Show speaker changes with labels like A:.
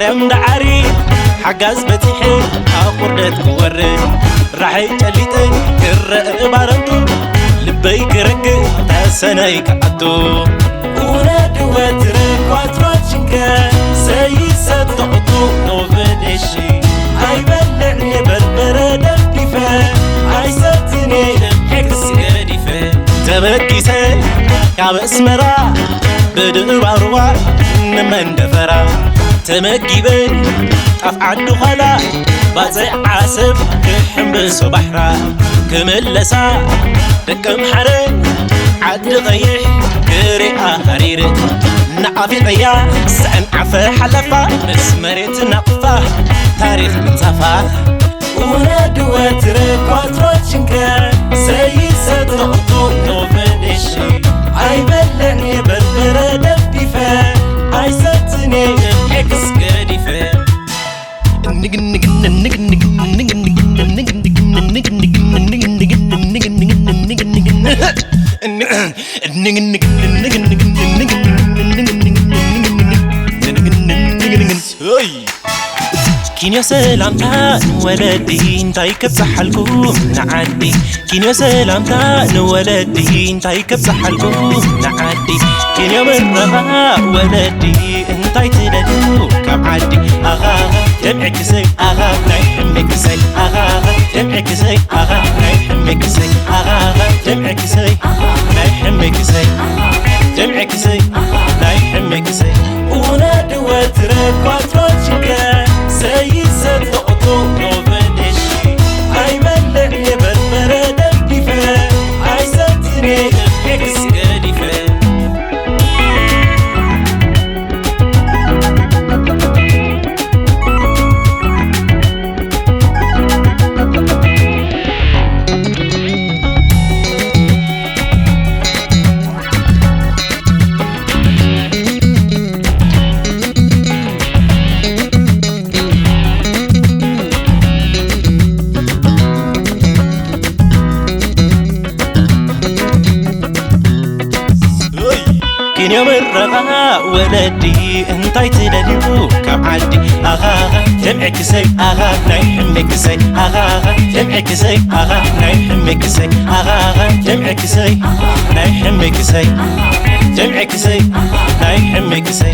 A: مريم دعري حجاز بتيحي أقردت كوري راحي جليتي كرق بارنتو لبي كرق تاسناي كعدو وناد وترك واتروتشنكا سيسة تقطو نوفنشي أي بلعني بربرة دفيفة أي ستني حكس قديفة تمكيسي كعب اسمرا بدء باروا نمن دفرا تمكيبي أفعدو خلا بازي عاسب كحم بصبحرا كملسا دكم حرين عد غيح كريئة هريري نعافي غيا سعن عفا حلفا مسمريت نقفا تاريخ بنصفا ونادو وترك واتروتشنكا سيسة تغطو نوفنشي عاي بلعني بربرة دفيفا عاي ستني حكس قديفا كين يا سلامتا ولدي انتي كبصحلكم نعدي كين يا سلامتا ولدي انتي كبصحلكم نعدي كين يا مرغا ولدي انتي تدلو كم عدي اغا تبعك سي اغا نحمك سي اغا تبعك سي اغا نحمك سي اغا تبعك سي نحمك سي تبعك سي نحمك سي وناد وترك واتروتشكا سيسة تقطو نوفنشي أي ملعني بربرة دفيفة أي ستني حكس قديفة كين يوم الرغا ولدي انتي تدلو كم عدي اغا تبعك سي اغا نحمك سي اغا تبعك سي اغا نحمك سي اغا تبعك سي نحمك سي تبعك سي نحمك سي